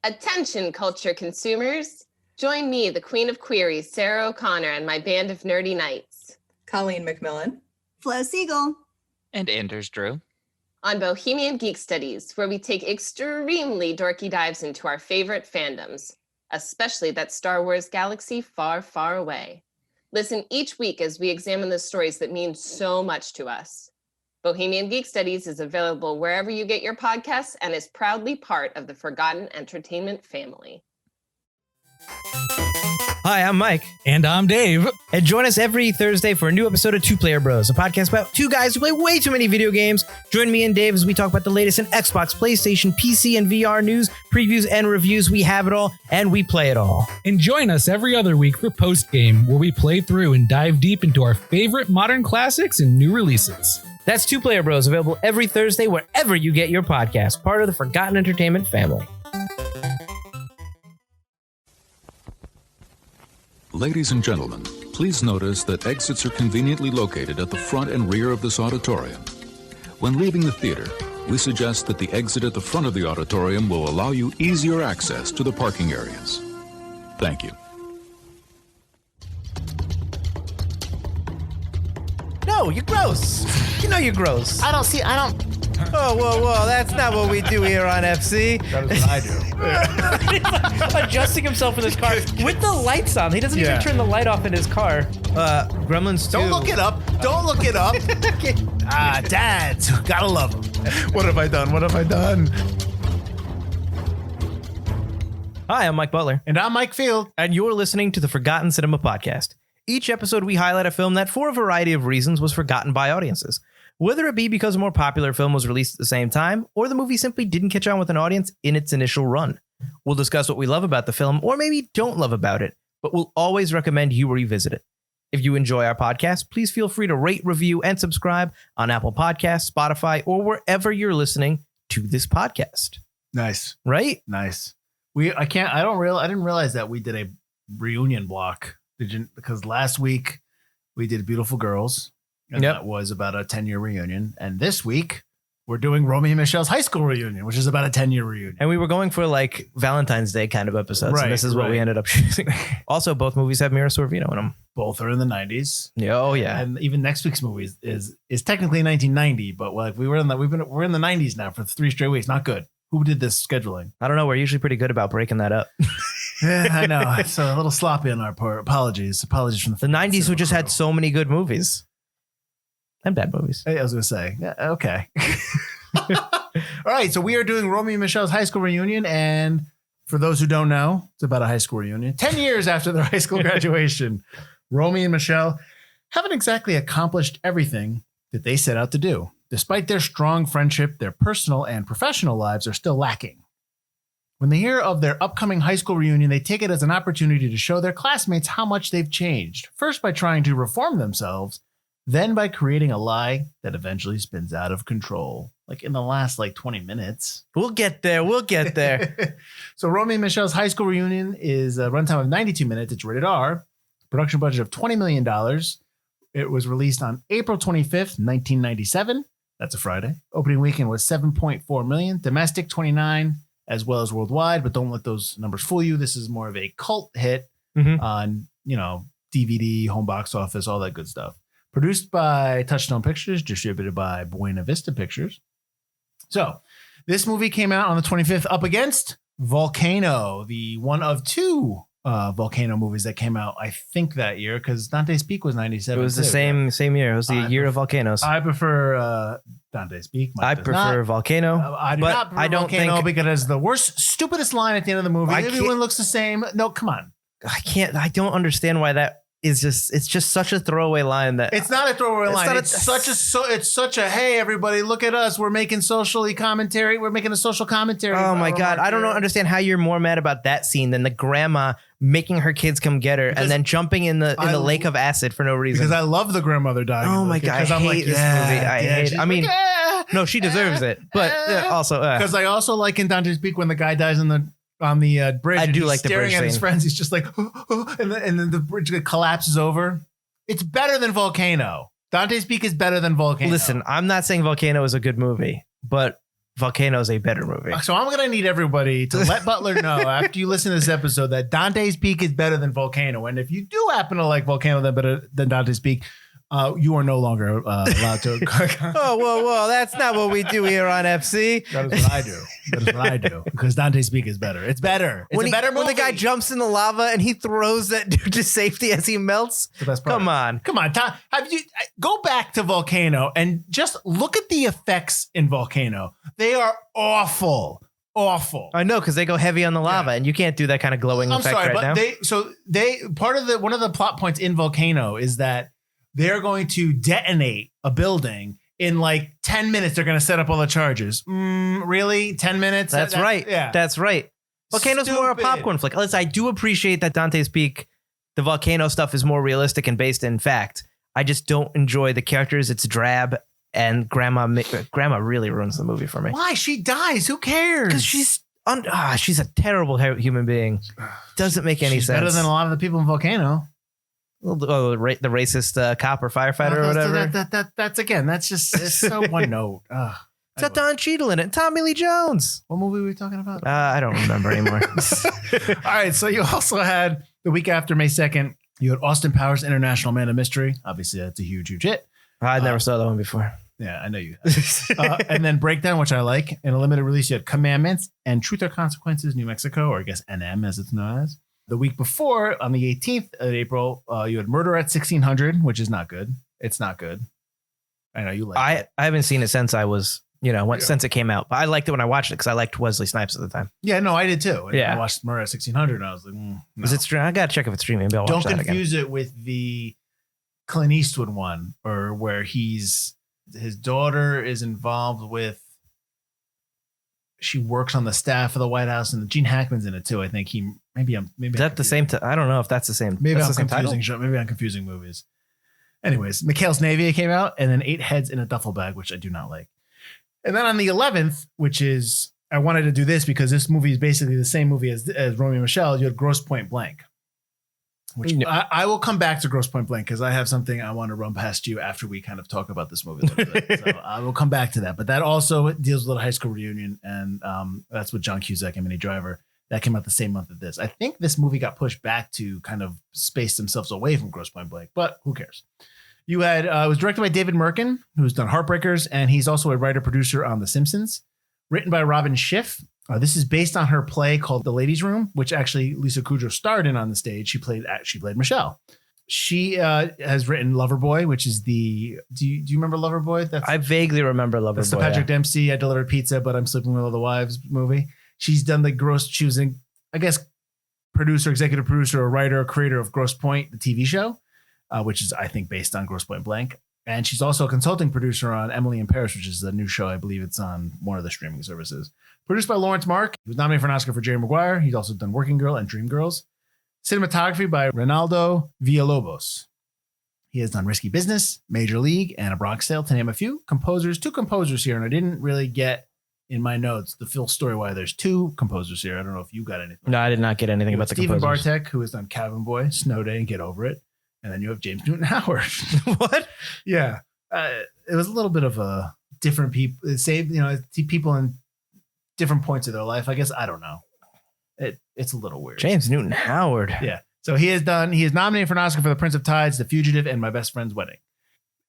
Attention, culture consumers. Join me, the queen of queries, Sarah O'Connor, and my band of nerdy knights. Colleen McMillan. Flo Siegel. And Anders Drew. On Bohemian Geek Studies, where we take extremely dorky dives into our favorite fandoms, especially that Star Wars galaxy far, far away. Listen each week as we examine the stories that mean so much to us. Bohemian Geek Studies is available wherever you get your podcasts and is proudly part of the Forgotten Entertainment family. Hi, I'm Mike. And I'm Dave. And join us every Thursday for a new episode of Two Player Bros, a podcast about two guys who play way too many video games. Join me and Dave as we talk about the latest in Xbox, PlayStation, PC, and VR news, previews, and reviews. We have it all, and we play it all. And join us every other week for Post Game, where we play through and dive deep into our favorite modern classics and new releases. That's Two Player Bros, available every Thursday wherever you get your podcast, part of the Forgotten Entertainment family. Ladies and gentlemen, please notice that exits are conveniently located at the front and rear of this auditorium. When leaving the theater, we suggest that the exit at the front of the auditorium will allow you easier access to the parking areas. Thank you. No, you're gross. You know you're gross. I don't. Oh, whoa, that's not what we do here on FC. That is what I do. He's adjusting himself in his car with the lights on. He doesn't even turn the light off in his car. Gremlins 2. Don't look it up. Don't look it up. Dads. Gotta love them. What have I done? Hi, I'm Mike Butler. And I'm Mike Field. And you're listening to the Forgotten Cinema Podcast. Each episode, we highlight a film that, for a variety of reasons, was forgotten by audiences. Whether it be because a more popular film was released at the same time, or the movie simply didn't catch on with an audience in its initial run. We'll discuss what we love about the film, or maybe don't love about it, but we'll always recommend you revisit it. If you enjoy our podcast, please feel free to rate, review, and subscribe on Apple Podcasts, Spotify, or wherever you're listening to this podcast. Nice. Right? Nice. I didn't realize that we did a reunion block. Did you? Because last week we did Beautiful Girls. And that was about a 10-year reunion. And this week, we're doing Romy and Michele's high school reunion, which is about a 10-year reunion. And we were going for like Valentine's Day kind of episodes. Right, and this is what we ended up choosing. Also, both movies have Mira Sorvino in them. Both are in the 90s. Oh, yeah. And even next week's movie is technically 1990, but like we're in the 90s now for 3 straight weeks. Not good. Who did this scheduling? I don't know. We're usually pretty good about breaking that up. Yeah, I know. It's a little sloppy on our part. Apologies from the 90s. We just had so many good movies. And bad movies. I was going to say, yeah, okay. All right, so we are doing Romy and Michele's high school reunion, and for those who don't know, it's about a high school reunion. 10 years after their high school graduation, Romy and Michele haven't exactly accomplished everything that they set out to do. Despite their strong friendship, their personal and professional lives are still lacking. When they hear of their upcoming high school reunion, they take it as an opportunity to show their classmates how much they've changed, first by trying to reform themselves, then by creating a lie that eventually spins out of control. Like in the last 20 minutes. We'll get there. So Romy and Michele's high school reunion is a runtime of 92 minutes. It's rated R. Production budget of $20 million. It was released on April 25th, 1997. That's a Friday. Opening weekend was 7.4 million. Domestic 29, as well as worldwide. But don't let those numbers fool you. This is more of a cult hit on, DVD, home box office, all that good stuff. Produced by Touchstone Pictures, distributed by Buena Vista Pictures. So, this movie came out on the 25th up against Volcano, the one of 2 Volcano movies that came out, I think, that year, because Dante's Peak was 97. It was the same year. It was the year of volcanoes. I prefer Dante's Peak. I prefer Volcano. I do not prefer Volcano because it has the stupidest line at the end of the movie. Everyone looks the same. No, come on. I don't understand why that is it's just such a throwaway line that it's not a throwaway line. It's such a hey everybody, look at us, we're making a social commentary. Oh my god, I don't understand how you're more mad about that scene than the grandma making her kids come get her and then jumping in the lake of acid for no reason. Because I love the grandmother dying. Oh my god, I hate this movie. I mean, no, she deserves it, but also because I also like in Dante's Peak when the guy dies on the bridge. I do like the bridge staring at his scene. friends. He's just like, and then the bridge collapses over. It's better than Volcano. Dante's Peak is better than Volcano. Listen, I'm not saying Volcano is a good movie, but Volcano is a better movie. So I'm going to need everybody to let Butler know after you listen to this episode that Dante's Peak is better than Volcano. And if you do happen to like Volcano better than Dante's Peak, you are no longer allowed to. Oh, whoa. That's not what we do here on FC. That is what I do. That is what I do. Because Dante's Peak is better. It's better. It's a better movie. When the guy jumps in the lava and he throws that dude to safety as he melts. The best part. Come on, Tom, have you go back to Volcano and just look at the effects in Volcano. They are awful. I know, because they go heavy on the lava, and you can't do that kind of glowing effect right now. One of the plot points in Volcano is that they're going to detonate a building in like 10 minutes. They're going to set up all the charges. Really? 10 minutes? That's right. Yeah. That's right. Volcano's more a popcorn flick. Listen, I do appreciate that Dante's Peak, the volcano stuff is more realistic and based in fact. I just don't enjoy the characters. It's drab, and Grandma really ruins the movie for me. Why? She dies. Who cares? Because she's a terrible human being. Doesn't make any sense. Better than a lot of the people in Volcano. Oh, the racist cop or firefighter or whatever. That's just it's so one note. It's got Don Cheadle in it. Tommy Lee Jones. What movie were we talking about? I don't remember anymore. All right. So you also had the week after May 2nd, you had Austin Powers International Man of Mystery. Obviously, that's a huge hit. I never saw that one before. Yeah, I know you have. And then Breakdown, which I like. In a limited release, you had Commandments and Truth or Consequences, New Mexico, or I guess NM as it's known as. The week before, on the 18th of April, you had Murder at 1600, which is not good. It's not good. I know you like it. I haven't seen it since I was, since it came out. But I liked it when I watched it because I liked Wesley Snipes at the time. Yeah, no, I did too. Yeah. I watched Murder at 1600 and I was like, no. Is it streaming? I got to check if it's streaming. Maybe I'll watch that again. Don't confuse it with the Clint Eastwood one, or where his daughter is involved with, she works on the staff of the White House, and Gene Hackman's in it too. I think maybe is that the same? I don't know if that's the same. Maybe I'm confusing movies. Anyways, McHale's Navy came out, and then 8 Heads in a Duffel Bag, which I do not like. And then on the 11th, which is, I wanted to do this because this movie is basically the same movie as Romy and Michele. You had Grosse Point Blank, which I will come back to Grosse Point Blank because I have something I want to run past you after we kind of talk about this movie a little bit. So I will come back to that. But that also deals with a high school reunion, and that's with John Cusack and Minnie Driver. That came out the same month as this. I think this movie got pushed back to kind of space themselves away from Grosse Point Blank, but who cares? You had it was directed by David Merkin, who's done Heartbreakers, and he's also a writer-producer on The Simpsons. Written by Robin Schiff. This is based on her play called The Ladies' Room, which actually Lisa Kudrow starred in on the stage. She played Michelle. She has written Loverboy, which is the. Do you remember Loverboy? I vaguely remember Loverboy. That's the Patrick Dempsey. I delivered pizza, but I'm sleeping with all the wives movie. She's done the Gross choosing, I guess, producer, executive producer, or writer, or creator of Grosse Point, the TV show, which is I think based on Grosse Point Blank. And she's also a consulting producer on Emily in Paris, which is a new show. I believe it's on one of the streaming services. Produced by Lawrence Mark. He was nominated for an Oscar for Jerry Maguire. He's also done Working Girl and Dreamgirls. Cinematography by Ronaldo Villalobos. He has done Risky Business, Major League, and A Bronx Tale, to name a few. Two composers here, and I didn't really get in my notes the full story why there's 2 composers here. I don't know if you got anything. No, I did not get anything about the Stephen composers. Bartek, who has done Cabin Boy, Snow Day, and Get Over It. And then you have James Newton Howard. What? Yeah. It was a little bit of a different people, people in different points of their life. I guess, I don't know. It's a little weird. James Newton Howard. Yeah. So he is nominated for an Oscar for The Prince of Tides, The Fugitive, and My Best Friend's Wedding.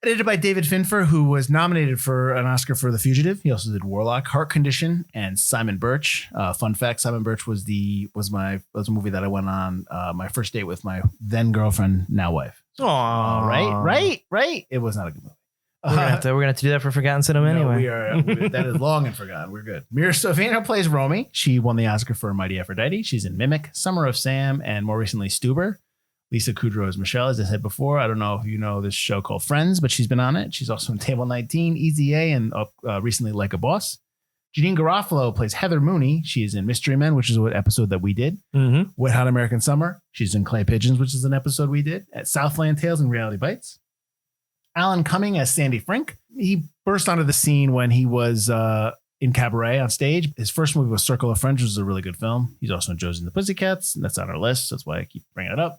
Edited by David Finfer, who was nominated for an Oscar for The Fugitive. He also did Warlock, Heart Condition, and Simon Birch. Fun fact: Simon Birch was a movie that I went on my first date with my then girlfriend, now wife. Aww. Right. It was not a good movie. We're gonna have to do that for Forgotten Cinema anyway. That is long and forgotten. We're good. Mira Sorvino plays Romy. She won the Oscar for Mighty Aphrodite. She's in Mimic, Summer of Sam, and more recently Stuber. Lisa Kudrow is Michelle, as I said before. I don't know if you know this show called Friends, but she's been on it. She's also in Table 19, Easy A, and recently Like a Boss. Janeane Garofalo plays Heather Mooney. She is in Mystery Men, which is an episode that we did. Mm-hmm. Wet Hot American Summer. She's in Clay Pigeons, which is an episode we did. At Southland Tales and Reality Bites. Alan Cumming as Sandy Frink. He burst onto the scene when he was in Cabaret on stage. His first movie was Circle of Friends, which is a really good film. He's also in Josie and the Pussycats, and that's on our list. That's why I keep bringing it up.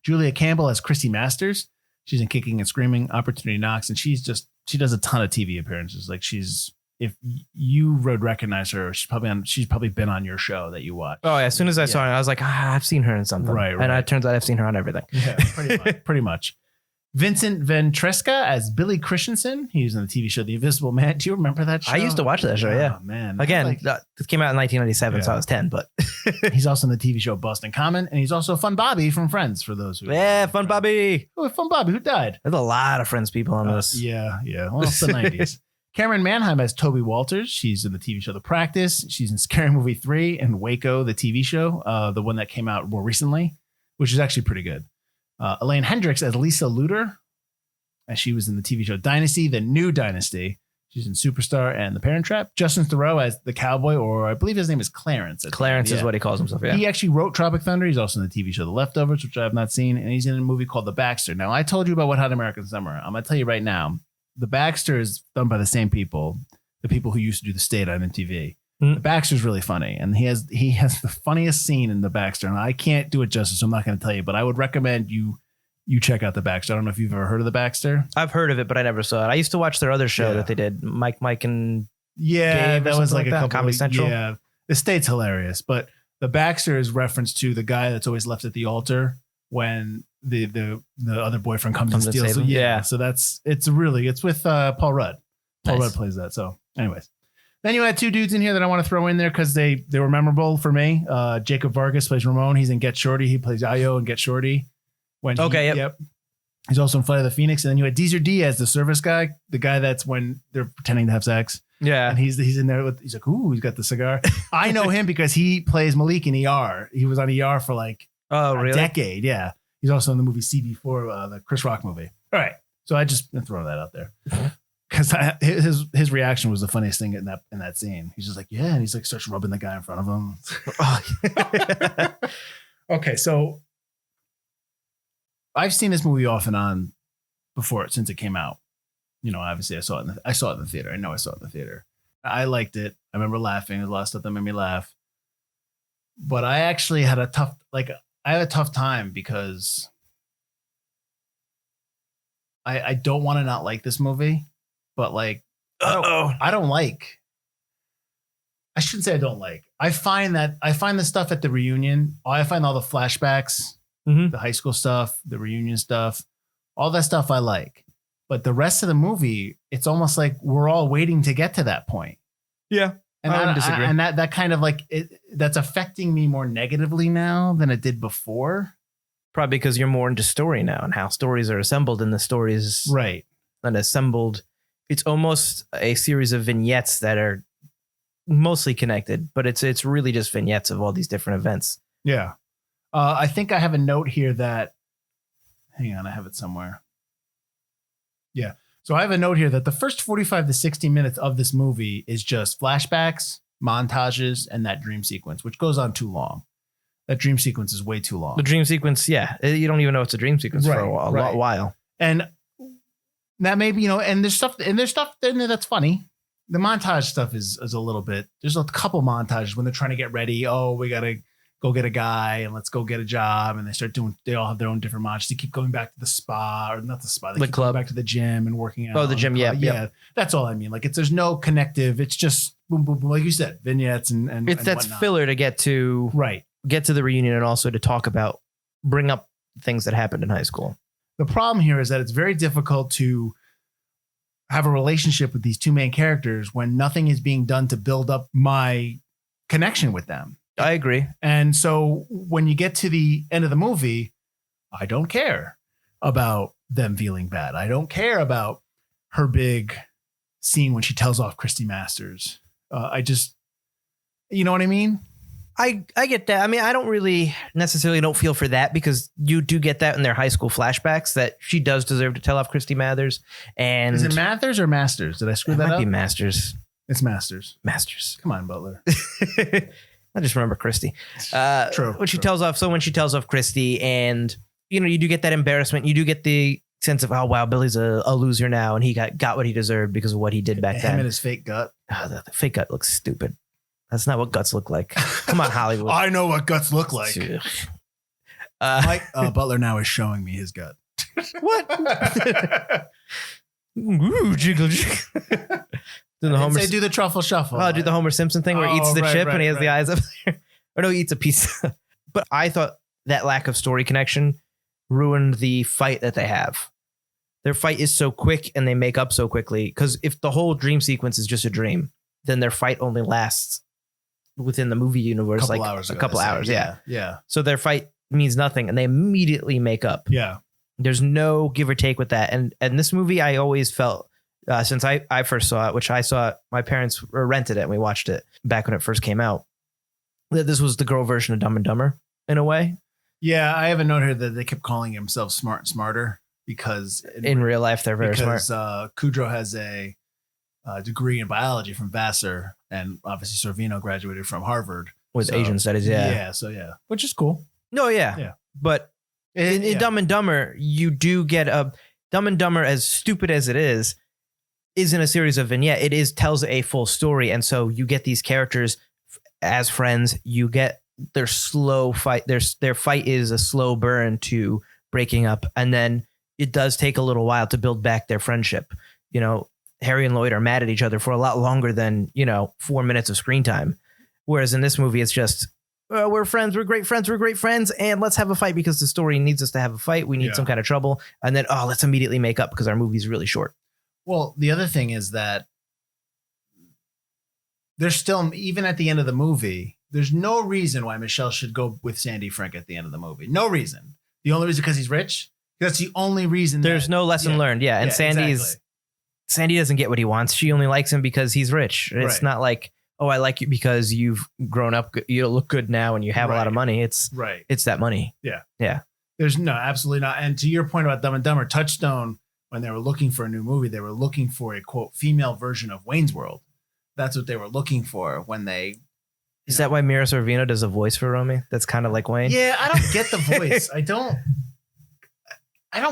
Julia Campbell as Chrissy Masters. She's in Kicking and Screaming, Opportunity Knocks, and she does a ton of TV appearances. Like she's you would recognize her. She's probably been on your show that you watch. Oh, yeah, as soon as I saw her, I was like, I've seen her in something. Right. And it turns out I've seen her on everything. Yeah, pretty much. Vincent Ventresca as Billy Christensen. He was in the TV show The Invisible Man. Do you remember that show? I used to watch that show, yeah. Oh, man. Again, it came out in 1997, so I was 10, but... He's also in the TV show Boston Common, and he's also Fun Bobby from Friends, for those who... Yeah, Fun Bobby. Oh, Fun Bobby, who died? There's a lot of Friends people on this. Yeah. Well, it's the 90s. Cameron Manheim as Toby Walters. She's in the TV show The Practice. She's in Scary Movie 3 and Waco, the TV show, the one that came out more recently, which is actually pretty good. Elaine Hendricks as Lisa Luder, as she was in the TV show Dynasty, the new Dynasty. She's in Superstar and The Parent Trap. Justin Theroux as the cowboy, or I believe his name is Clarence. Clarence is what he calls himself, yeah. He actually wrote Tropic Thunder. He's also in the TV show The Leftovers, which I have not seen. And he's in a movie called The Baxter. Now, I told you about What Hot American Summer. I'm going to tell you right now, The Baxter is done by the same people, the people who used to do The State on MTV. The Baxter's really funny. And he has the funniest scene in The Baxter. And I can't do it justice, so I'm not going to tell you. But I would recommend you check out The Baxter. I don't know if you've ever heard of The Baxter. I've heard of it, but I never saw it. I used to watch their other show that they did, Mike and yeah, Dave that was like a couple Comedy Central. Yeah, The State's hilarious, but The Baxter is reference to the guy that's always left at the altar when the other boyfriend comes and steals. So, yeah, so it's with Paul Rudd. Paul Rudd plays that. So, anyways. Then you had two dudes in here that I want to throw in there because they were memorable for me. Jacob Vargas plays Ramon. He's in Get Shorty. He plays Ayo in Get Shorty. Yep. He's also in Flight of the Phoenix. And then you had Deezer Diaz, the service guy, the guy that's when they're pretending to have sex. Yeah. And he's in there he's like, ooh, he's got the cigar. I know him because he plays Malik in ER. He was on ER for like a decade. Yeah. He's also in the movie CB4, the Chris Rock movie. All right. So I just throw that out there. Because his reaction was the funniest thing in that scene. He's just like, yeah. And he's like, starts rubbing the guy in front of him. Okay. So I've seen this movie off and on before since it came out. You know, obviously I saw it in the theater. I know I saw it in the theater. I liked it. I remember laughing. There's a lot of stuff that made me laugh. But I actually had a tough time because I don't want to not like this movie, but like I don't like. I shouldn't say I don't like. I find the stuff at the reunion. I find all the flashbacks. The high school stuff, the reunion stuff, all that stuff I like. But the rest of the movie, it's almost like we're all waiting to get to that point. Yeah. And I disagree. And that kind of like, that's affecting me more negatively now than it did before. Probably because you're more into story now and how stories are assembled in the stories. Right. And assembled. It's almost a series of vignettes that are mostly connected, but it's really just vignettes of all these different events. Yeah. I think I have a note here that, hang on, I have it somewhere. Yeah. So I have a note here that the first 45 to 60 minutes of this movie is just flashbacks, montages, and that dream sequence, which goes on too long. That dream sequence is way too long. The dream sequence, yeah. You don't even know it's a dream sequence for a while. And that maybe, you know, and there's stuff in there that's funny. The montage stuff is a little bit, there's a couple montages when they're trying to get ready. Oh, we got to go get a guy and let's go get a job. And they all have their own different montages. They keep going back to the spa, or not the spa. They keep club. Going back to the gym and working out. Oh, the gym. Yeah. Yeah. That's all I mean. Like there's no connective. It's just boom, boom, boom. Like you said, vignettes and that's whatnot. filler to get to the reunion and also to talk about, bring up things that happened in high school. The problem here is that it's very difficult to have a relationship with these two main characters when nothing is being done to build up my connection with them. I agree. And so when you get to the end of the movie, I don't care about them feeling bad. I don't care about her big scene when she tells off Christy Masters. I just, you know what I mean? I get that. I mean, I don't really necessarily don't feel for that because you do get that in their high school flashbacks that she does deserve to tell off Christy Mathers. And is it Mathers or Masters? Did I screw that up? It might be Masters. It's Masters. Come on, Butler. I just remember Christy. True. When she tells off Christy, and you know, you do get that embarrassment. You do get the sense of, oh wow, Billy's a loser now, and he got what he deserved because of what he did back then. Him and his fake gut. Oh, the fake gut looks stupid. That's not what guts look like. Come on, Hollywood. I know what guts look like. Mike Butler now is showing me his gut. What? Ooh, jiggle, jiggle. Doing the Homer. They do the truffle shuffle. Oh, do the Homer Simpson thing where he eats the right, chip right, and he has right. the eyes up there. Or no, he eats a piece. But I thought that lack of story connection ruined the fight that they have. Their fight is so quick and they make up so quickly. Because if the whole dream sequence is just a dream, then their fight only lasts within the movie universe like a couple hours. Yeah. Yeah. So their fight means nothing and they immediately make up. Yeah. There's no give or take with that. And this movie, I always felt since I first saw it, which I saw it, my parents rented it and we watched it back when it first came out, that this was the girl version of Dumb and Dumber in a way. Yeah. I have a note here that they kept calling themselves Smart and Smarter because In real life, they're very smart. Kudrow has a degree in biology from Vassar, and obviously Sorvino graduated from Harvard With Asian studies, yeah. So which is cool. No, yeah. Yeah. But in Dumb and Dumber, you do get a Dumb and Dumber, as stupid as it is in a series of vignette. It tells a full story. And so you get these characters as friends. You get their slow fight. Their fight is a slow burn to breaking up. And then it does take a little while to build back their friendship. You know, Harry and Lloyd are mad at each other for a lot longer than, 4 minutes of screen time. Whereas in this movie, it's just, we're friends. We're great friends. We're great friends. And let's have a fight because the story needs us to have a fight. We need some kind of trouble. And then, let's immediately make up because our movie's really short. Well, the other thing is that there's still, even at the end of the movie, there's no reason why Michele should go with Sandy Frank at the end of the movie. No reason. The only reason because he's rich. That's the only reason. There's no lesson learned. Yeah. And Sandy doesn't get what he wants. She only likes him because he's rich. It's not like, oh, I like you because you've grown up. You look good now and you have a lot of money. It's that money. Yeah. Yeah. There's no, absolutely not. And to your point about Dumb and Dumber, Touchstone, when they were looking for a new movie, they were looking for a quote female version of Wayne's World. That's what they were looking for when they. Is that why Mira Sorvino does a voice for Romy? That's kind of like Wayne. Yeah, I don't get the voice. I don't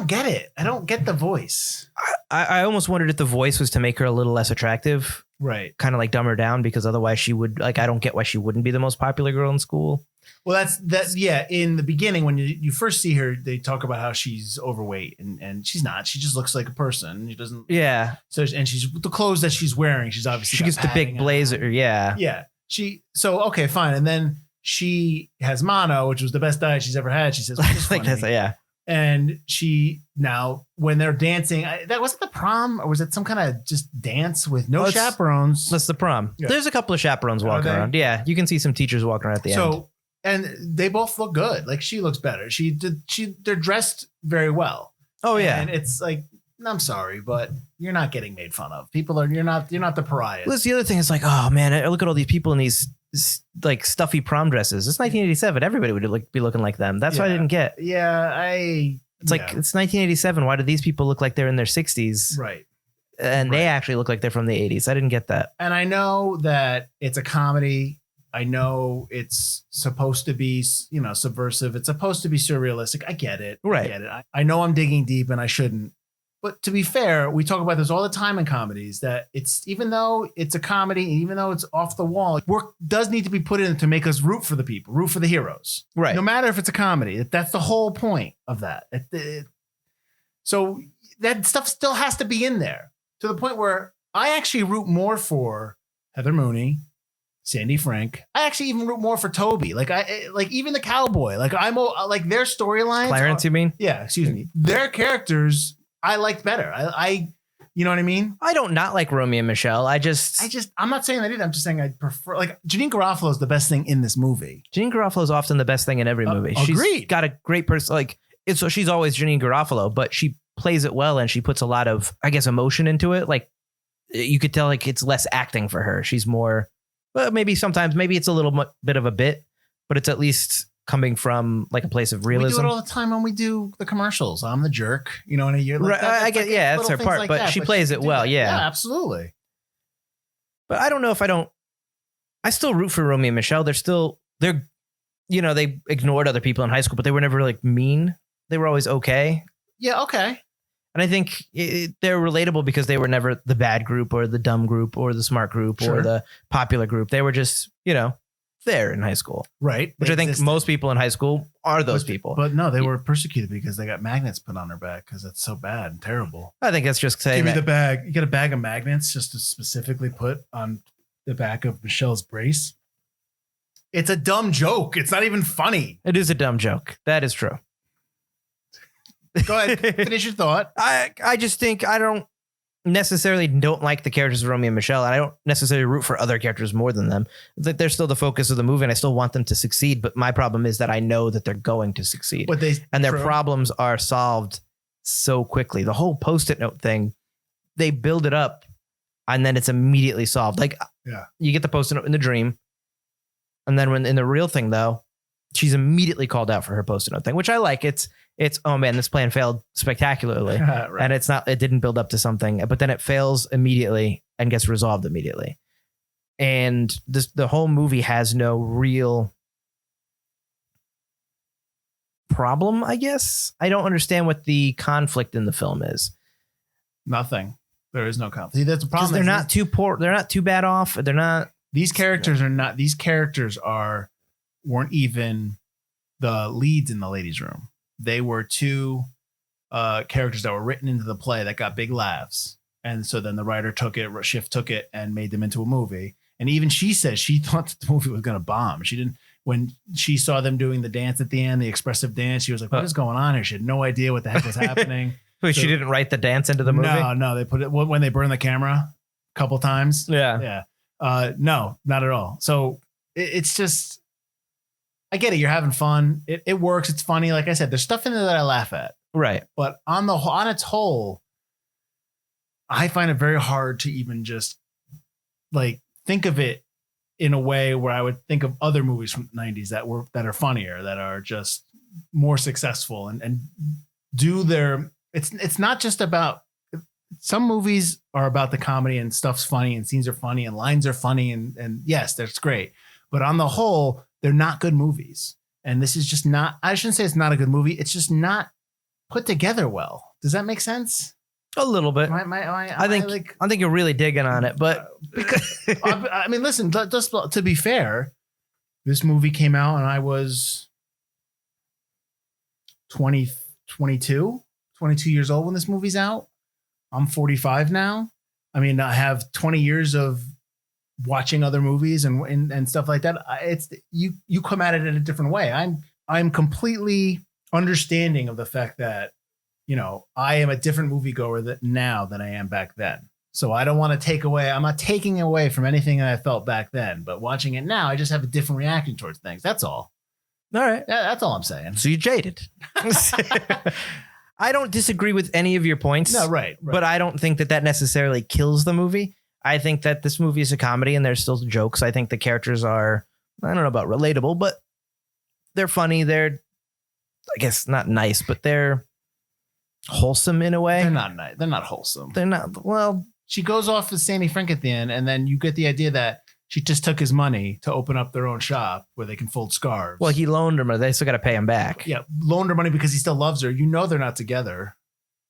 get it. I don't get the voice. I almost wondered if the voice was to make her a little less attractive. Right. Kind of like dumb her down because otherwise she would I don't get why she wouldn't be the most popular girl in school. Well, that's yeah. In the beginning, when you first see her, they talk about how she's overweight and she's not. She just looks like a person. She doesn't. Yeah. So and she's the clothes that she's wearing. She's obviously she gets the big blazer. Yeah. Yeah. Okay, fine. And then she has mono, which was the best diet she's ever had. She says, yeah. And she now when they're dancing, that wasn't the prom, or was it some kind of just dance with no chaperones? That's the prom. Yeah. There's a couple of chaperones walking around. Yeah, you can see some teachers walking around at the end. So, and they both look good. Like she looks better. They're dressed very well. Oh yeah, and it's like, I'm sorry, but you're not getting made fun of. You're not the pariahs. Well, that's the other thing. It's like, oh man, I look at all these people in these like stuffy prom dresses. It's 1987. Everybody would be looking like them. That's what I didn't get. Yeah, it's like it's 1987. Why do these people look like they're in their 60s? Right. And they actually look like they're from the 80s. I didn't get that. And I know that it's a comedy. I know it's supposed to be, subversive. It's supposed to be surrealistic. I get it. Right. I get it. I know I'm digging deep and I shouldn't. But to be fair, we talk about this all the time in comedies that even though it's a comedy, even though it's off the wall, work does need to be put in to make us root for the people, root for the heroes. Right. No matter if it's a comedy. That's the whole point of that. So that stuff still has to be in there to the point where I actually root more for Heather Mooney, Sandy Frank. I actually even root more for Toby. Like even the cowboy. Like like their storylines. Clarence, you mean? Yeah, excuse me. Their characters I liked better. You know what I mean? I don't not like Romy and Michele. I'm not saying that either. I'm just saying I prefer, like, Janeane Garofalo is the best thing in this movie. Janeane Garofalo is often the best thing in every movie. She's got a great person. Like so she's always Janeane Garofalo, but she plays it well and she puts a lot of, I guess, emotion into it. Like you could tell, like it's less acting for her. She's more, well, maybe it's a little bit of a bit, but it's at least coming from like a place of realism. We do it all the time when we do the commercials. I'm the jerk, in a year. Like right, I get, that's her part, like but she plays it well. Yeah, absolutely. But I don't know if I still root for Romy and Michele. They ignored other people in high school, but they were never like mean. They were always okay. Yeah. Okay. And I think they're relatable because they were never the bad group or the dumb group or the smart group or the popular group. They were just, there in high school, Right. which I think most people in high school are those people. But no, they were persecuted because they got magnets put on their back because that's so bad and terrible. I think that's just saying Give me that. the bag. You get a bag of magnets just to specifically put on the back of Michelle's brace. It's a dumb joke. It's not even funny. It is a dumb joke. That is true. Go ahead. Finish your thought. I just think I don't necessarily don't like the characters of Romy and Michele, and I don't necessarily root for other characters more than them. That they're still the focus of the movie, and I still want them to succeed. But my problem is that I know that they're going to succeed, But and their true. problems are solved so quickly. The whole Post-it note thing, they build it up, and then it's immediately solved. Like, Yeah. you get the Post-it note in the dream, and then when in the real thing, though, she's immediately called out for her Post-it note thing, which I like. It's oh man, this plan failed spectacularly. Right. And it didn't build up to something, but then it fails immediately and gets resolved immediately. And the whole movie has no real problem, I guess. I don't understand what the conflict in the film is. Nothing. There is no conflict. See, that's the Because problem. they're is not too poor. They're not too bad off. They're not. These characters weren't even the leads in the ladies' room. They were two characters that were written into the play that got big laughs. And so then the writer Schiff took it and made them into a movie. And even she says she thought that the movie was going to bomb. She didn't, when she saw them doing the dance at the end, the expressive dance, she was like, what is going on here? She had no idea what the heck was happening. Wait, she didn't write the dance into the movie? No, they put it when they burn the camera a couple times. Yeah. No, not at all. So it's just, I get it. You're having fun. It works. It's funny. Like I said, there's stuff in there that I laugh at. Right. But on its whole, I find it very hard to even just like think of it in a way where I would think of other movies from the 90s that are funnier, that are just more successful and do their. It's not just about. Some movies are about the comedy and stuff's funny and scenes are funny and lines are funny and yes, that's great. But on the whole, they're not good movies. And this is just not, I shouldn't say it's not a good movie. It's just not put together well. Does that make sense? A little bit. I think you're really digging on it, but I mean, listen, just to be fair, this movie came out and I was 22 years old when this movie's out. I'm 45 now. I mean, I have 20 years of watching other movies and stuff like that. It's you come at it in a different way. I'm completely understanding of the fact that, you know, I am a different moviegoer now than I am back then. So I don't want to take away. I'm not taking away from anything that I felt back then, but watching it now, I just have a different reaction towards things. That's all. All right. Yeah, that's all I'm saying. So you're jaded. I don't disagree with any of your points. No, right. But I don't think that necessarily kills the movie. I think that this movie is a comedy and there's still jokes. I think the characters are, I don't know about relatable, but they're funny. They're, I guess, not nice, but they're wholesome in a way. They're not nice. They're not wholesome. They're not. Well, she goes off with Sandy Frank at the end, and then you get the idea that she just took his money to open up their own shop where they can fold scarves. Well, he loaned her money. They still got to pay him back. Yeah, loaned her money because he still loves her. You know they're not together.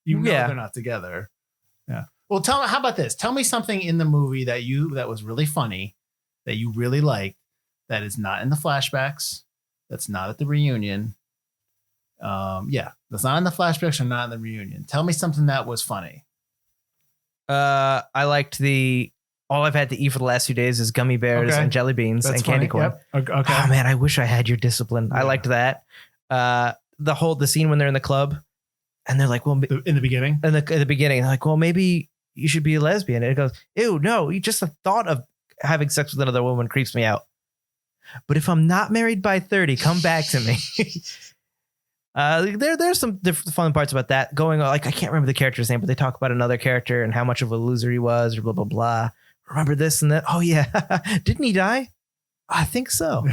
They're not together. Yeah. Well, how about this? Tell me something in the movie that was really funny, that you really liked, that is not in the flashbacks, that's not at the reunion. That's not in the flashbacks or not in the reunion. Tell me something that was funny. I liked all I've had to eat for the last 2 days is gummy bears and jelly beans and candy corn. Yep. Okay. Oh man, I wish I had your discipline. Yeah. I liked that. The scene when they're in the club and they're like, well, in the beginning, they're like, well, maybe you should be a lesbian. And it goes, ew, no, just the thought of having sex with another woman creeps me out. But if I'm not married by 30, come back to me. There's some fun parts about that going on. Like, I can't remember the character's name, but they talk about another character and how much of a loser he was or blah, blah, blah. Remember this and that? Oh yeah. Didn't he die? I think so.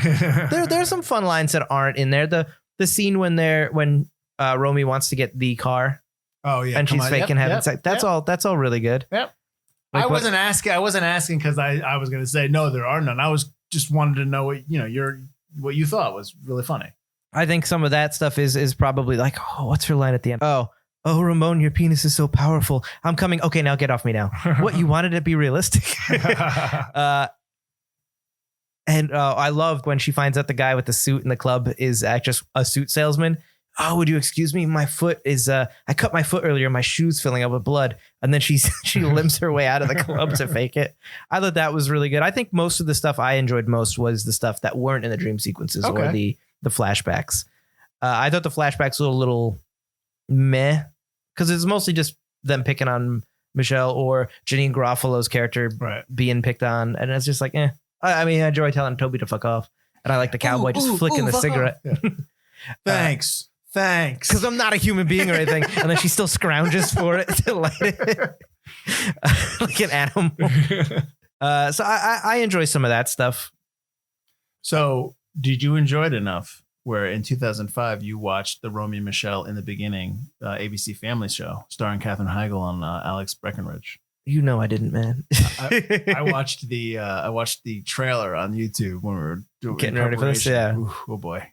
There's some fun lines that aren't in there. The scene when Romy wants to get the car. Oh yeah. And she's faking having sex. That's all really good. Yep. Like, I wasn't asking because I was going to say, no, there are none. I was just wanted to know what you thought was really funny. I think some of that stuff is probably like, oh, what's her line at the end? Oh, Ramon, your penis is so powerful. I'm coming. Okay, now get off me now. What, you wanted it to be realistic? And I loved when she finds out the guy with the suit in the club is just a suit salesman. Oh, would you excuse me? My foot is, I cut my foot earlier. My shoe's filling up with blood. And then she limps her way out of the club to fake it. I thought that was really good. I think most of the stuff I enjoyed most was the stuff that weren't in the dream sequences or the flashbacks. I thought the flashbacks were a little meh because it's mostly just them picking on Michele or Janeane Garofalo's character being picked on. And it's just like, I mean, I enjoy telling Toby to fuck off. And I like the cowboy just flicking the cigarette. Yeah. Thanks. Because I'm not a human being or anything. And then she still scrounges for it to light it. Like an animal. So I enjoy some of that stuff. So did you enjoy it enough where in 2005 you watched the Romy and Michele in the Beginning ABC Family Show starring Katherine Heigl and Alex Breckenridge? You know I didn't, man. I watched the trailer on YouTube when we were getting ready for this. Yeah. Ooh, oh boy.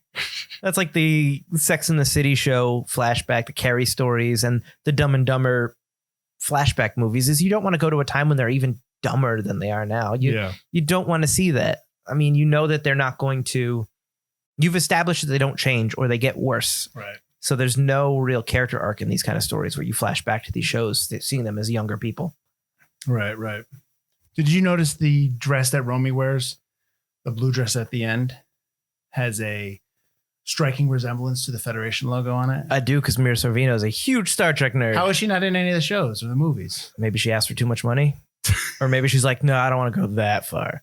That's like the Sex and the City show flashback, the Carrie stories, and the Dumb and Dumber flashback movies. Is you don't want to go to a time when they're even dumber than they are now. You don't want to see that. I mean, you know that they're not going to. You've established that they don't change or they get worse. Right. So there's no real character arc in these kind of stories where you flash back to these shows, seeing them as younger people. Right, right. Did you notice the dress that Romy wears? The blue dress at the end has a striking resemblance to the Federation logo on it. I do, because Mira Sorvino is a huge Star Trek nerd. How is she not in any of the shows or the movies? Maybe she asked for too much money. Or maybe she's like, no, I don't want to go that far.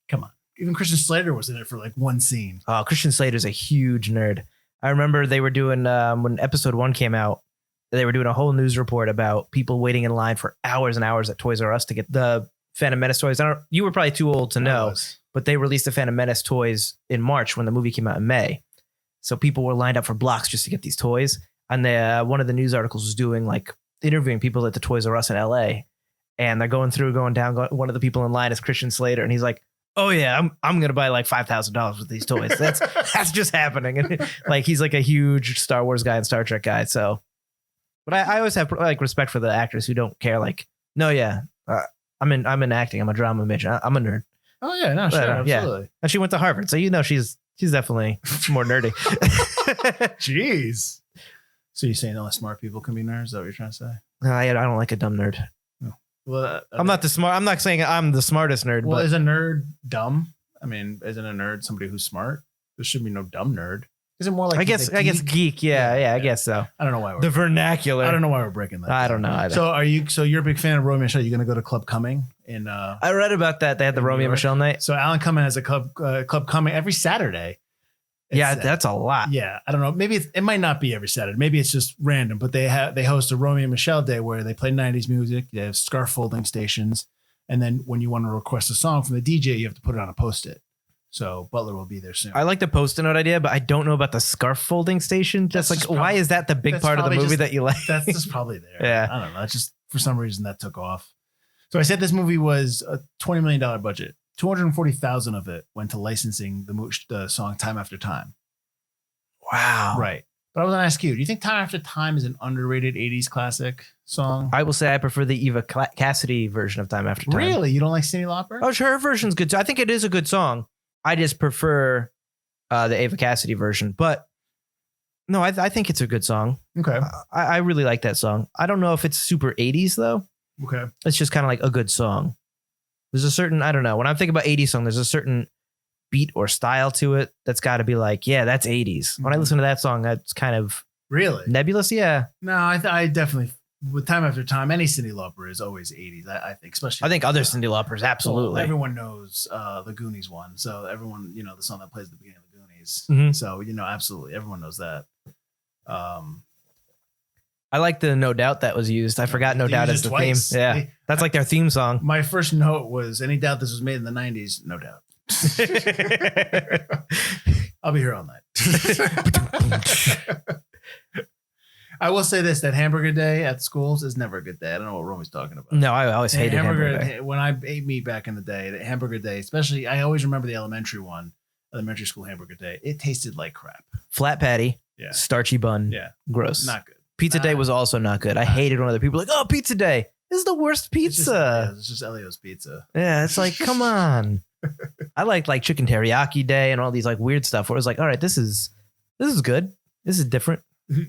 Come on. Even Christian Slater was in it for like one scene. Oh, Christian Slater's a huge nerd. I remember they were doing, when episode 1 came out, they were doing a whole news report about people waiting in line for hours and hours at Toys R Us to get the Phantom Menace toys. You were probably too old to know, but they released the Phantom Menace toys in March when the movie came out in May. So people were lined up for blocks just to get these toys. And one of the news articles was doing like interviewing people at the Toys R Us in LA. And they're going down. One of the people in line is Christian Slater. And he's like, oh yeah, I'm going to buy like $5,000 with these toys. That's just happening. And like, he's like a huge Star Wars guy and Star Trek guy. So, but I always have like respect for the actors who don't care. Like, no, yeah, I'm in acting. I'm a drama major. I'm a nerd. Oh yeah, no, sure, absolutely. Yeah. And she went to Harvard, so she's definitely more nerdy. Jeez. So you're saying only smart people can be nerds? Is that what you're trying to say? I don't like a dumb nerd. No. Well, I'm not saying I'm the smartest nerd. Well, but is a nerd dumb? I mean, isn't a nerd somebody who's smart? There should be no dumb nerd. Is it more like I guess geek? Yeah, I guess so. I don't know why the vernacular. I don't know why we're breaking that. I don't know either. So you're a big fan of Romy and Michele. You're gonna go to Club Cumming in I read about that. They had the Romy and Michele night. So Alan Cumming has a Club Cumming every Saturday. That's a lot. Yeah, I don't know. Maybe it might not be every Saturday. Maybe it's just random. But they host a Romy and Michele day where they play 90s music. They have scarf folding stations, and then when you want to request a song from the DJ, you have to put it on a Post-it. So Butler will be there soon. I like the Post-it note idea, but I don't know about the scarf folding station. That's like, why is that the big part of the movie that you like? That's just probably there. Yeah, I don't know. It's just for some reason that took off. So I said this movie was a $20 million budget. $240,000 of it went to licensing the song "Time After Time." Wow. Right. But I was going to ask you, do you think Time After Time is an underrated 80s classic song? I will say I prefer the Eva Cassidy version of Time After Time. Really? You don't like Cyndi Lauper? Oh, sure. Her version's good. I think it is a good song. I just prefer the Eva Cassidy version. But no, I think it's a good song. Okay. I really like that song. I don't know if it's super 80s, though. Okay. It's just kind of like a good song. There's a certain, I don't know. When I'm thinking about 80s song, there's a certain beat or style to it that's got to be like, yeah, that's 80s. When I listen to that song, that's kind of really nebulous. Yeah. No, I definitely, with Time After Time, any Cyndi Lauper is always 80s. I think, especially. I think other Cyndi Laupers, absolutely. Well, everyone knows the Goonies one. So everyone, the song that plays at the beginning of the Goonies. Mm-hmm. So, absolutely. Everyone knows that. I like the No Doubt that was used. I forgot No Doubt as the twice. Theme. Yeah. That's like their theme song. My first note was, any doubt this was made in the 90s? No doubt. I'll be here all night. I will say this, that hamburger day at schools is never a good day. I don't know what Romy's talking about. No, I always hated hamburger day. When I ate meat back in the day, the hamburger day, especially, I always remember the elementary school hamburger day. It tasted like crap. Flat patty, yeah, starchy bun, yeah, gross. Not good. Pizza day was also not good. I hated when other people were like, oh, pizza day. This is the worst pizza. It's just Elio's pizza. Yeah, it's like, come on. I liked like Chicken Teriyaki Day and all these like weird stuff where it was like, all right, this is good. This is different.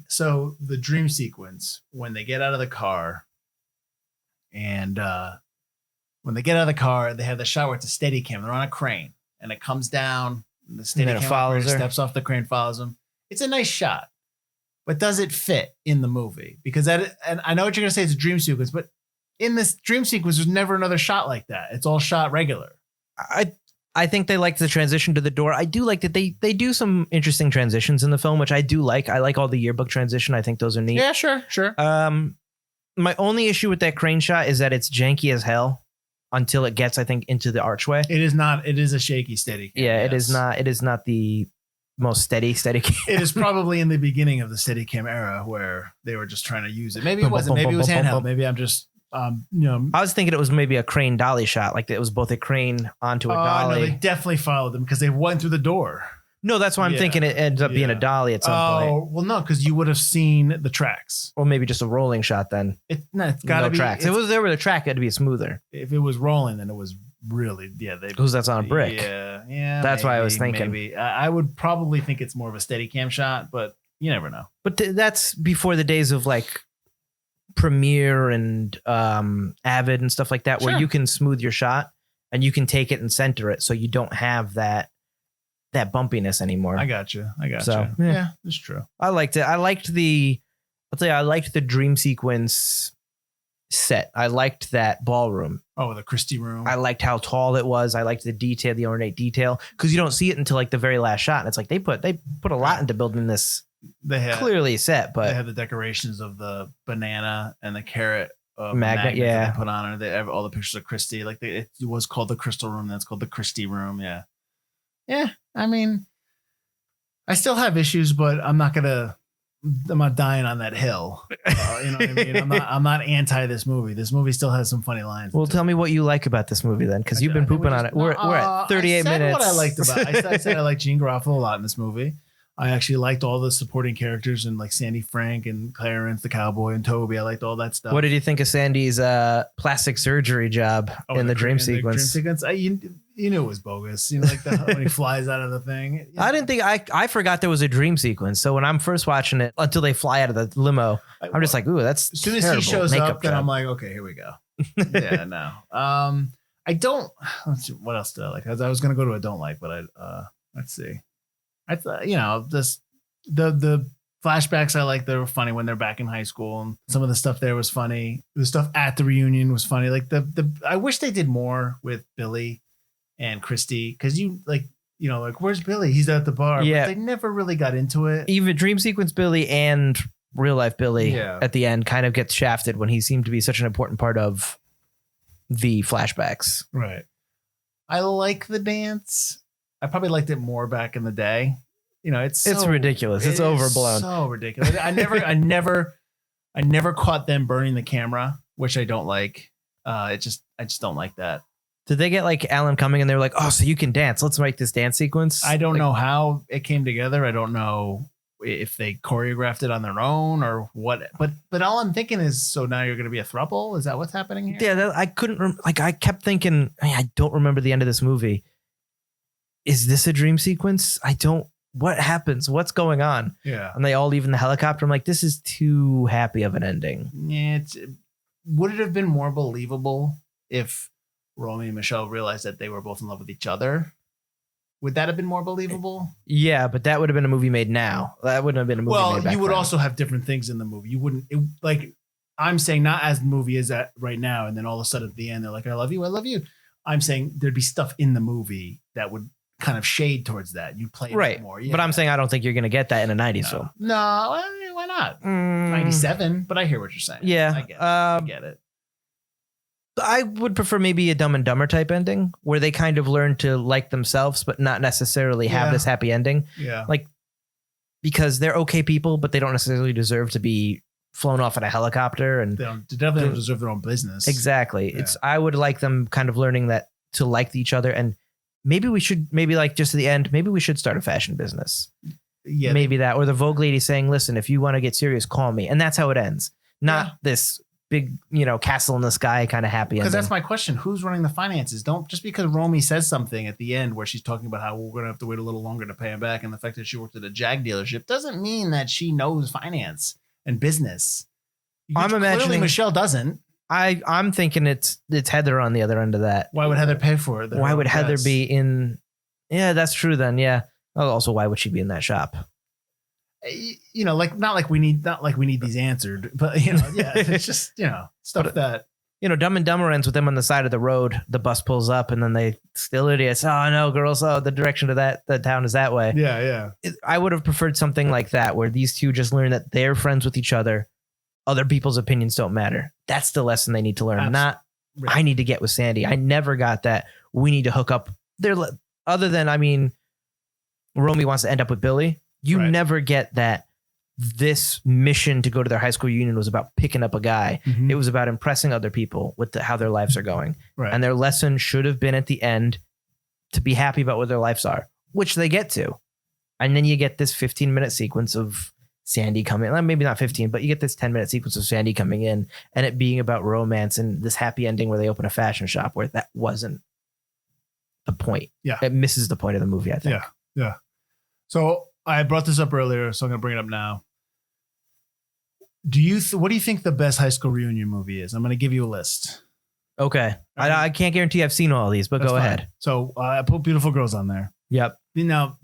So the dream sequence when they get out of the car and when they get out of the car, they have the shot where it's a steady cam. They're on a crane and it comes down and the steady cam follows her. Steps off the crane, follows them. It's a nice shot, but does it fit in the movie? Because that, and I know what you're going to say, it's a dream sequence, but in this dream sequence, there's never another shot like that. It's all shot regular. I think they liked the transition to the door. I do like that they do some interesting transitions in the film, which I do like. I like all the yearbook transition. I think those are neat. Yeah, sure. My only issue with that crane shot is that it's janky as hell until it gets, I think, into the archway. It is not. It is a shaky steady cam. Yeah, yes. It is not the most steady cam. It is probably in the beginning of the steady cam era where they were just trying to use it. Maybe it wasn't. Maybe it was handheld. Maybe I'm just I was thinking it was maybe a crane dolly shot, like it was both a crane onto a dolly. No, they definitely followed them because they went through the door. No, that's why I'm thinking it ends up being a dolly at some point. Oh, well, no, because you would have seen the tracks. Or maybe just a rolling shot then. It's got to be tracks. If it was there with a track, it had to be smoother. If it was rolling, then it was really, Because that's on a brick. Yeah. That's why I was thinking. Maybe. I would probably think it's more of a steady cam shot, but you never know. But that's before the days of like Premiere and Avid and stuff like that, where you can smooth your shot and you can take it and center it so you don't have that bumpiness anymore. I got you. So, yeah, it's true. I liked it. I liked the dream sequence set. I liked that ballroom. Oh, the Christie room. I liked how tall it was. I liked the detail, the ornate detail, because you don't see it until like the very last shot. And it's like they put a lot into building this. They have clearly set, but they have the decorations of the banana and the carrot magnet. Yeah, that they put on her. They have all the pictures of Christie. Like it was called the Crystal Room. That's called the Christie Room. Yeah. I mean, I still have issues, but I'm not dying on that hill. You know what I mean? I'm not anti this movie. This movie still has some funny lines. Well, tell me what you like about this movie then, because you've been pooping on it. We're at 38 minutes. What I liked about it. I said I like Jean Garofalo a lot in this movie. I actually liked all the supporting characters and like Sandy Frank and Clarence the cowboy and Toby. I liked all that stuff. What did you think of Sandy's plastic surgery job in the dream sequence? You knew it was bogus. You know, like when he flies out of the thing. I didn't think I forgot there was a dream sequence. So when I'm first watching it, until they fly out of the limo, I'm just like, ooh, that's as soon as he shows up, then I'm like, okay, here we go. Yeah, no. I don't. Let's see, what else do I like? I was going to go to a don't like, but let's see. I thought, the flashbacks I like, they were funny when they're back in high school, and some of the stuff there was funny. The stuff at the reunion was funny. Like I wish they did more with Billy and Christy, because where's Billy? He's at the bar. Yeah, but they never really got into it. Even dream sequence Billy and real life Billy at the end kind of gets shafted when he seemed to be such an important part of the flashbacks. Right. I like the dance. I probably liked it more back in the day. It's ridiculous. It's overblown. So ridiculous. I never caught them burning the camera, which I don't like. I just don't like that. Did they get like Alan Cumming and they were like, oh, so you can dance. Let's make this dance sequence. I don't know how it came together. I don't know if they choreographed it on their own or what. But all I'm thinking is, so now you're going to be a throuple? Is that what's happening here? Yeah, I couldn't. I kept thinking, I don't remember the end of this movie. Is this a dream sequence? What happens? What's going on? Yeah. And they all leave in the helicopter. I'm like, this is too happy of an ending. Yeah. Would it have been more believable if Romy and Michele realized that they were both in love with each other? Would that have been more believable? Yeah, but that would have been a movie made now. That wouldn't have been a movie made back then. You would also have different things in the movie. You wouldn't, I'm saying not as the movie is at right now, and then all of a sudden at the end, they're like, I love you, I love you. I'm saying there'd be stuff in the movie that would kind of shade towards that. You play it more. Yeah. But I'm saying I don't think you're going to get that in a 90s film. No, why not? 97, but I hear what you're saying. Yeah. I get it. I would prefer maybe a Dumb and Dumber type ending where they kind of learn to like themselves, but not necessarily have this happy ending. Yeah. Like, because they're okay people, but they don't necessarily deserve to be flown off in a helicopter. And they definitely don't deserve their own business. Exactly. Yeah. I would like them kind of learning that to like each other. And maybe we should, just at the end, maybe we should start a fashion business. Yeah. Maybe that, or the Vogue lady saying, listen, if you want to get serious, call me. And that's how it ends. Not this big, castle in the sky kind of happy ending. Because that's my question. Who's running the finances? Don't just because Romy says something at the end where she's talking about how we're going to have to wait a little longer to pay him back, and the fact that she worked at a Jag dealership doesn't mean that she knows finance and business. I'm imagining clearly Michele doesn't. I'm thinking it's Heather on the other end of that. Why would Heather pay for it? Why would Heather be in? Yeah, that's true then. Yeah. Also, why would she be in that shop? Not like we need these answered, but yeah, it's just stuff that Dumb and Dumber ends with them on the side of the road. The bus pulls up, and then they still idiots. Oh no, girls! Oh, the direction to the town is that way. Yeah. I would have preferred something like that, where these two just learn that they're friends with each other. Other people's opinions don't matter. That's the lesson they need to learn. Absolutely. Not I need to get with Sandy. I never got that. We need to hook up. Other than Romy wants to end up with Billy. You never get that this mission to go to their high school reunion was about picking up a guy. Mm-hmm. It was about impressing other people with how their lives are going. Right. And their lesson should have been at the end to be happy about what their lives are, which they get to. And then you get this 15-minute sequence of Sandy coming, maybe not 15, but you get this 10-minute sequence of Sandy coming in and it being about romance and this happy ending where they open a fashion shop where that wasn't the point. Yeah. It misses the point of the movie, I think. Yeah. So I brought this up earlier, so I'm going to bring it up now. What do you think the best high school reunion movie is? I'm going to give you a list. Okay. I can't guarantee I've seen all of these, but That's go fine. ahead. So I put Beautiful Girls on there. Yep. Now,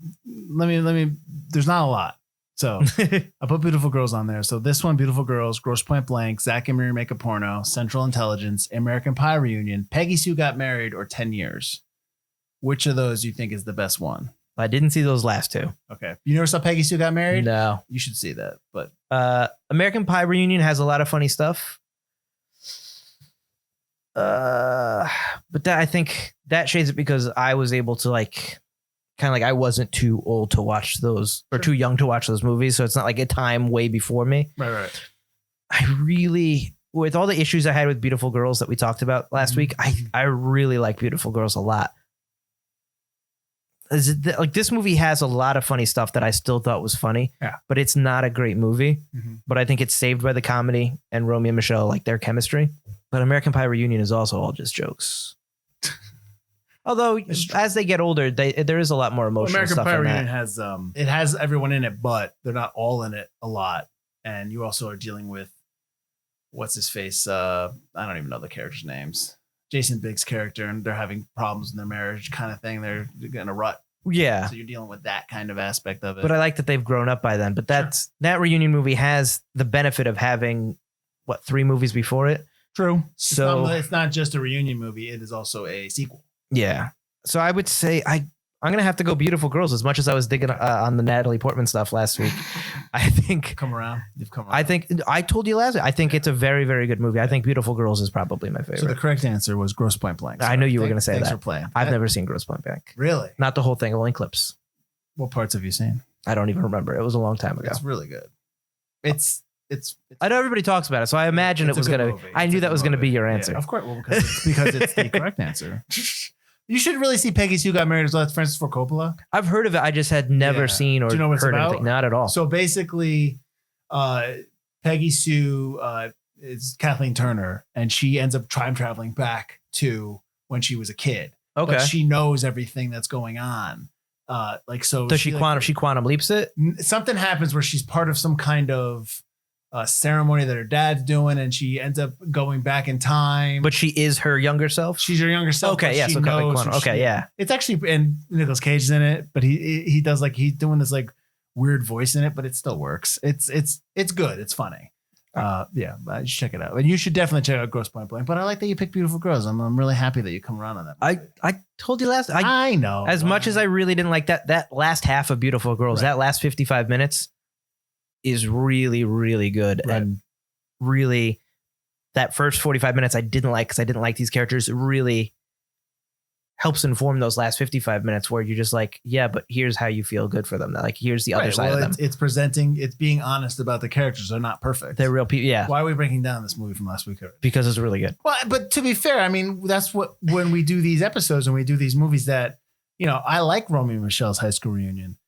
let me, there's not a lot. So I put Beautiful Girls on there. So this one, Beautiful Girls, Gross Point Blank, Zach and Miri Make a Porno, Central Intelligence, American Pie Reunion, Peggy Sue Got Married, or 10 Years. Which of those do you think is the best one? I didn't see those last two. Okay. You never saw Peggy Sue Got Married? No. You should see that. But American Pie Reunion has a lot of funny stuff. But I think that shades it because I was able to I wasn't too old to watch those or too young to watch those movies. So it's not like a time way before me. Right. I really, with all the issues I had with Beautiful Girls that we talked about last week, I really like Beautiful Girls a lot. This movie has a lot of funny stuff that I still thought was funny, but it's not a great movie. Mm-hmm. But I think it's saved by the comedy and Romy and Michele, their chemistry. But American Pie Reunion is also all just jokes. Although as they get older, there is a lot more emotional American stuff Pie in Reunion that. has everyone in it, but they're not all in it a lot. And you also are dealing with what's his face? I don't even know the characters' names. Jason Biggs' character, and they're having problems in their marriage, kind of thing. They're in a rut. Yeah. So you're dealing with that kind of aspect of it. But I like that they've grown up by then. But that reunion movie has the benefit of having 3 movies before it. True. So it's not just a reunion movie; it is also a sequel. Yeah. So I would say I'm gonna have to go Beautiful Girls. As much as I was digging on the Natalie Portman stuff last week, I think You've come around. I think I told you last week. I think it's a very, very good movie. I think Beautiful Girls is probably my favorite. So the correct answer was Gross Point Blank. I knew you were going to say thanks that. for playing. I've never seen Gross Point Blank. Really? Not the whole thing, only clips. What parts have you seen? I don't even remember. It was a long time ago. It's really good. It's I know everybody talks about it, so I imagine it was going to. I knew that was going to be your answer. Yeah, of course, because it's the correct answer. You should really see Peggy Sue Got Married as well. That's Francis Ford Coppola. I've heard of it. I just had never seen or Do you know what it's heard about? anything. Not at all. So basically, Peggy Sue is Kathleen Turner, and she ends up time traveling back to when she was a kid. Okay. But she knows everything that's going on. So Does she quantum leaps it? Something happens where she's part of some kind of ceremony that her dad's doing, and she ends up going back in time. But she is her younger self? She's her younger self. Okay, yeah. So quantum. Okay, yeah. It's actually, and Nicolas Cage is in it, but he does he's doing this weird voice in it, but it still works. It's good. It's funny. You should check it out. And you should definitely check out Gross Point Blank. But I like that you picked Beautiful Girls. I'm really happy that you come around on that movie. I told you last. I know. As much as I really didn't like that last half of Beautiful Girls, that last 55 minutes is really, really good. Right. And really, that first 45 minutes I didn't like because I didn't like these characters. It really helps inform those last 55 minutes where you're just but here's how you feel good for them. Here's the other side of them. It's being honest about the characters. They're not perfect. They're real people. Yeah. Why are we breaking down this movie from last week already? Because it's really good. Well, but to be fair, I mean, that's when we do these episodes and we do these movies that, I like Romy and Michele's High School Reunion.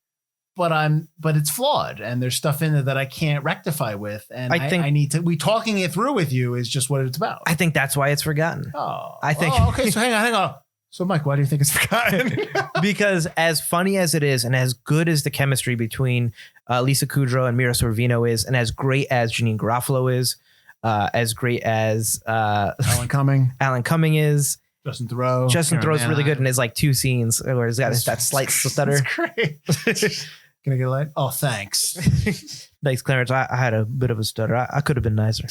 but it's flawed, and there's stuff in it that I can't rectify with, and I think I need to. Talking it through with you is just what it's about. I think that's why it's forgotten. I think. Oh, okay. So hang on. So Mike, why do you think it's forgotten? Because as funny as it is, and as good as the chemistry between Lisa Kudrow and Mira Sorvino is, and as great as Janeane Garofalo is, as great as Alan Cumming is. Justin Theroux. Justin Theroux's really good in his like 2 scenes where he's got that slight stutter. That's great. Can I get a light? Oh, thanks. Thanks, Clarence. I had a bit of a stutter. I could have been nicer.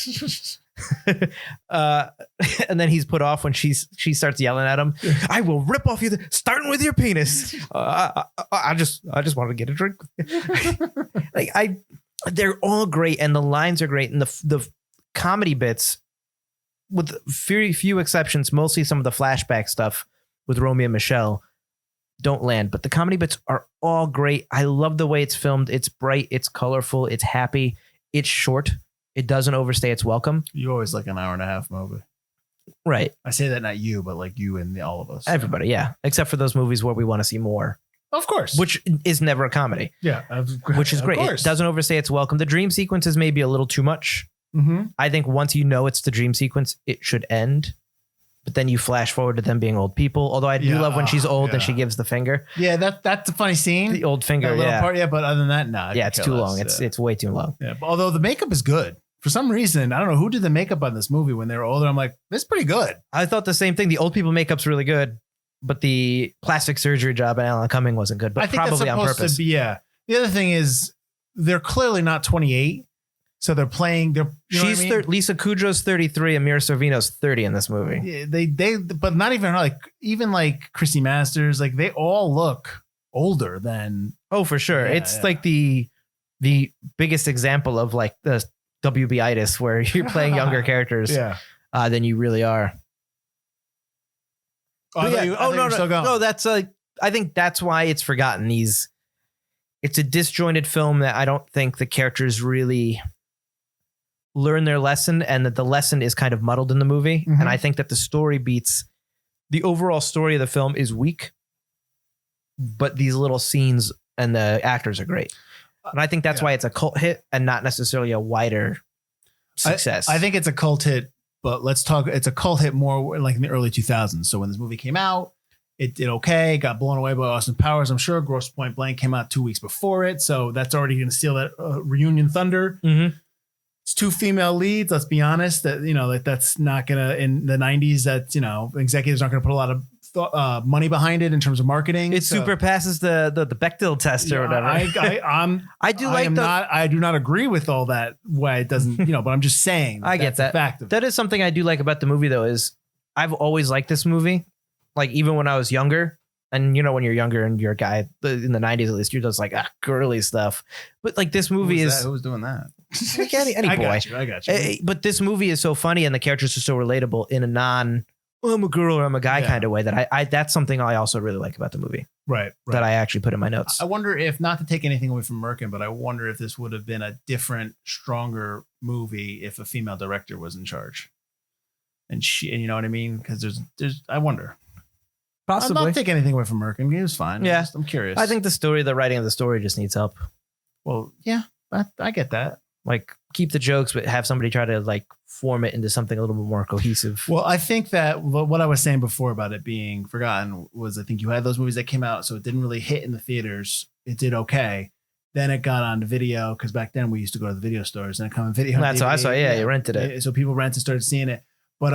And then he's put off when she starts yelling at him. I will rip off you, starting with your penis. I just wanted to get a drink. They're all great, and the lines are great, and the comedy bits, with very few exceptions, mostly some of the flashback stuff with Romy and Michele, don't land, but the comedy bits are all great. I love the way it's filmed. It's bright, it's colorful, it's happy, it's short. It doesn't overstay its welcome. You always like an hour and a half movie. Right. I say that not you, but like you and all of us. Everybody, yeah. Except for those movies where we want to see more. Of course. Which is never a comedy. Yeah. Which is great. It doesn't overstay its welcome. The dream sequences may be a little too much. Mm-hmm. I think once you know it's the dream sequence, it should end. But then you flash forward to them being old people. Although I do love when she's old and she gives the finger. Yeah, that's a funny scene. The old finger, that little part, but other than that, no. Yeah, it's too long. It's way too long. Yeah, although the makeup is good. For some reason, I don't know who did the makeup on this movie when they were older. I'm like, this is pretty good. I thought the same thing. The old people makeup's really good, but the plastic surgery job in Alan Cumming wasn't good. But I think probably that's on supposed purpose. to be, yeah. The other thing is they're clearly not 28. So they're playing. She's Lisa Kudrow's 33 and Mira Sorvino's 30 in this movie. Yeah, they, but not even like Christy Masters. Like they all look older than. Oh, for sure. It's like the biggest example of like the WB-itis where you're playing younger characters than you really are. No, that's I think that's why it's forgotten. It's a disjointed film that I don't think the characters really learn their lesson, and that the lesson is kind of muddled in the movie. Mm-hmm. And I think that the overall story of the film is weak, but these little scenes and the actors are great. And I think that's why it's a cult hit and not necessarily a wider success. I think it's a cult hit, but it's a cult hit more like in the early 2000s. So when this movie came out, it did okay, got blown away by Austin Powers. I'm sure Grosse Pointe Blank came out 2 weeks before it. So that's already going to steal that reunion thunder. Mm-hmm. It's 2 female leads. Let's be honest that, that's not going to, in the 90s, that, executives aren't going to put a lot of money behind it in terms of marketing. It super passes the Bechdel test or whatever. I do not agree with all that. Why it doesn't, but I'm just saying. I get that. Fact that is something I do like about the movie, though, is I've always liked this movie. Like even when I was younger, and when you're younger and you're a guy in the 90s, at least you're just like girly stuff. But like this movie who was doing that? Like any boy. I got you. But this movie is so funny and the characters are so relatable in a I'm a girl or I'm a guy kind of way that I that's something I also really like about the movie. Right. That I actually put in my notes. I wonder if, not to take anything away from Merkin, but I wonder if this would have been a different, stronger movie if a female director was in charge. And you know what I mean? Because I wonder. Possibly. I'm not taking anything away from Merkin. He was fine. Yeah. I'm curious. I think the writing of the story just needs help. Well, yeah, I get that. Like keep the jokes, but have somebody try to like form it into something a little bit more cohesive. Well, I think that what I was saying before about it being forgotten was I think you had those movies that came out, so it didn't really hit in the theaters. It did okay. Then it got on the video because back then we used to go to the video stores and it come in video. That's how I saw. Yeah, you rented it. So people rented, started seeing it. But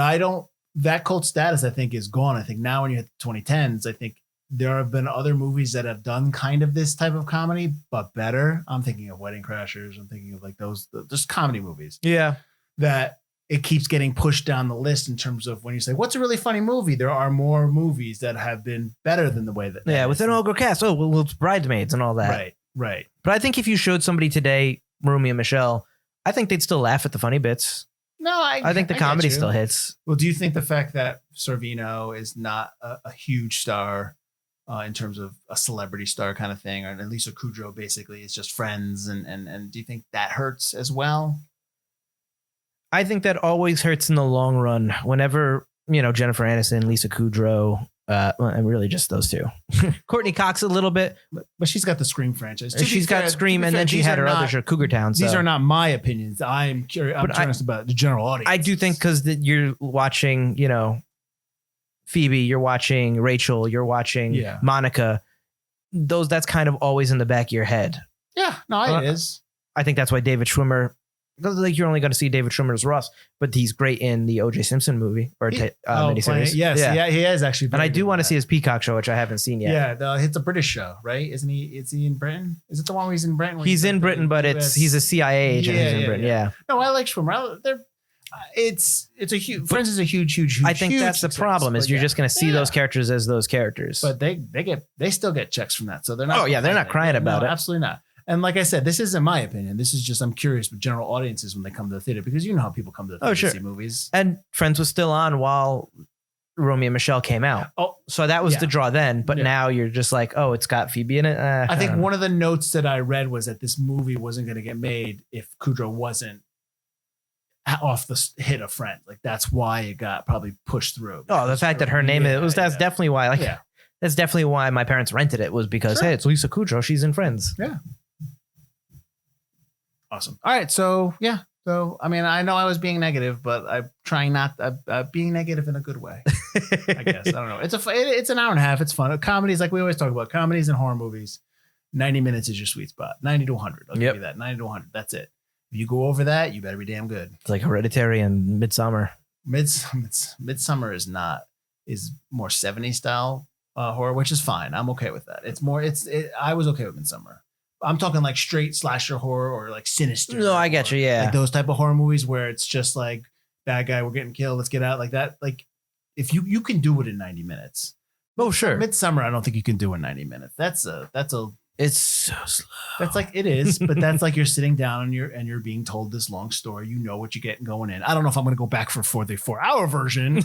that cult status, I think, is gone. I think now when you hit the 2010s, I think there have been other movies that have done kind of this type of comedy, but better. I'm thinking of Wedding Crashers. I'm thinking of like those just comedy movies. Yeah. That it keeps getting pushed down the list in terms of when you say, what's a really funny movie? There are more movies that have been better than the way that. Yeah, with an all-girl cast. Oh, well, it's Bridesmaids and all that. Right. But I think if you showed somebody today, Romy and Michele, I think they'd still laugh at the funny bits. No, I think the comedy still hits. Well, do you think the fact that Sorvino is not a huge star in terms of a celebrity star kind of thing, and Lisa Kudrow basically is just friends, and do you think that hurts as well? I think that always hurts in the long run. Whenever, Jennifer Aniston, Lisa Kudrow, And really just those two. Courtney Cox a little bit. But she's got the Scream franchise. To She's be fair- got to Scream, be and fair, then she these had are her not- other show, Cougar Town. These so. are not my opinions. I'm curious. I'm curious about the general audience. I do think because you're watching, Phoebe, you're watching Rachel, you're watching Monica. That's kind of always in the back of your head. Yeah, no, it is. I think that's why David Schwimmer, like you're only going to see David Schwimmer as Ross, but he's great in the O.J. Simpson movie or miniseries. Yes, yeah, he is actually. And I do want to see his Peacock show, which I haven't seen yet. Yeah, it's a British show, right? Isn't he? Is he in Britain? Is it the one where he's in Britain? He's in Britain, but he's a CIA agent who's in Britain. Yeah. No, I like Schwimmer. It's a huge. Friends is a huge. I think that's the problem is you're just going to see those characters as those characters. But they still get checks from that, so they're not. Oh yeah, they're not crying about it. Absolutely not. And like I said, this isn't my opinion. This is just I'm curious with general audiences when they come to the theater because you know how people come to the theater to see movies. And Friends was still on while Romy and Michele came out. Oh, so that was the draw then. But now you're just like, oh, it's got Phoebe in it. I think one of the notes that I read was that this movie wasn't going to get made if Kudrow wasn't off the hit of Friends. Like that's why it got probably pushed through. Oh, the fact that her name that's definitely why. That's definitely why my parents rented it was because hey, it's Lisa Kudrow. She's in Friends. Yeah. Awesome. All right. So, yeah. So, I mean, I know I was being negative, but I'm trying not being negative in a good way. I guess. I don't know. It's an hour and a half. It's fun. Comedies, like we always talk about, comedies and horror movies, 90 minutes is your sweet spot. 90 to 100. I'll give you that. 90 to 100. That's it. If you go over that, you better be damn good. It's like Hereditary and Midsommar. Midsommar is more 70s style horror, which is fine. I'm okay with that. I was okay with Midsommar. I'm talking like straight slasher horror or like Sinister. No, I get you. Yeah. Like those type of horror movies where it's just like bad guy, we're getting killed. Let's get out like that. Like if you can do it in 90 minutes. Oh, sure. Midsommar, I don't think you can do in 90 minutes. It's so slow. That's like it is, but that's like you're sitting down and you're being told this long story. You know what you're getting going in. I don't know if I'm going to go back for the 4-hour version.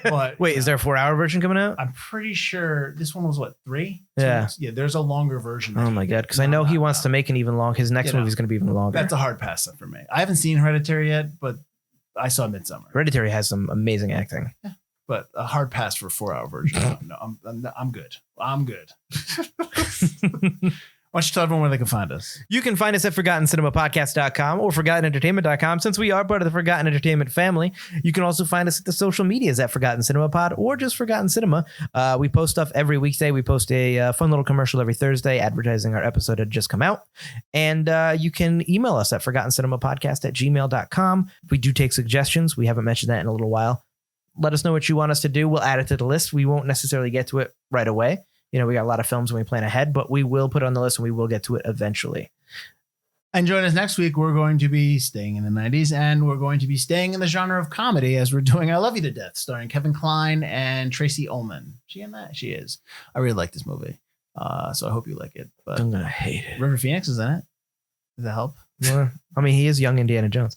But wait, is there a 4-hour version coming out? I'm pretty sure this one was what 3? Yeah, yeah. There's a longer version. Oh my god, because I know he wants to make an even long. His next movie is going to be even longer. That's a hard pass up for me. I haven't seen Hereditary yet, but I saw Midsommar. Hereditary has some amazing acting. Yeah. But a hard pass for a 4-hour version. No, I'm good. I'm good. Why don't you tell everyone where they can find us? You can find us at ForgottenCinemaPodcast.com or ForgottenEntertainment.com. Since we are part of the Forgotten Entertainment family, you can also find us at the social medias at Forgotten Cinema Pod or just Forgotten Cinema. We post stuff every weekday. We post a fun little commercial every Thursday advertising our episode had just come out. And you can email us at ForgottenCinemaPodcast@gmail.com. We do take suggestions. We haven't mentioned that in a little while. Let us know what you want us to do. We'll add it to the list. We won't necessarily get to it right away. We got a lot of films and we plan ahead, but we will put it on the list and we will get to it eventually. And join us next week. We're going to be staying in the 90s and we're going to be staying in the genre of comedy as we're doing I Love You to Death, starring Kevin Kline and Tracy Ullman. She in that? She is. I really like this movie. So I hope you like it. But I'm going to hate it. River Phoenix is in it. Does that help? Well, I mean, he is young Indiana Jones.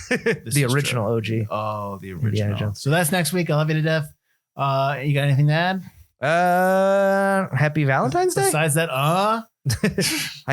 The original OG. Oh, the original. Indiana Jones. So that's next week. I Love You to Death. You got anything to add? Happy Valentine's Day. Besides that, I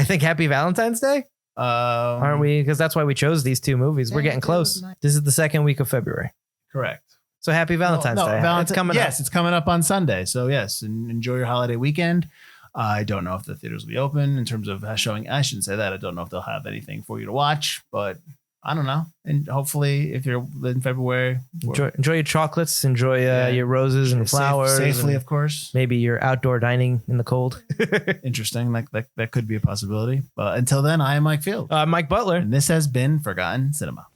think Happy Valentine's Day. Aren't we? Because that's why we chose these two movies. We're getting close. This is the second week of February. Correct. So Happy Valentine's Day. It's coming up. It's coming up on Sunday. So yes, and enjoy your holiday weekend. I don't know if the theaters will be open in terms of showing. I shouldn't say that. I don't know if they'll have anything for you to watch, but I don't know. And hopefully, if you're in February, enjoy your chocolates, enjoy your roses and flowers, safely, and of course. Maybe your outdoor dining in the cold. Interesting, like that could be a possibility. But until then, I am Mike Field. I'm Mike Butler, and this has been Forgotten Cinema.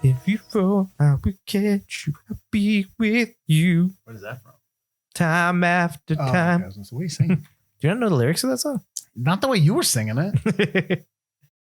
If you fall, I will catch you. I'll be with you. What is that from? Time after time. What are you singing? Do you not know the lyrics of that song? Not the way you were singing it.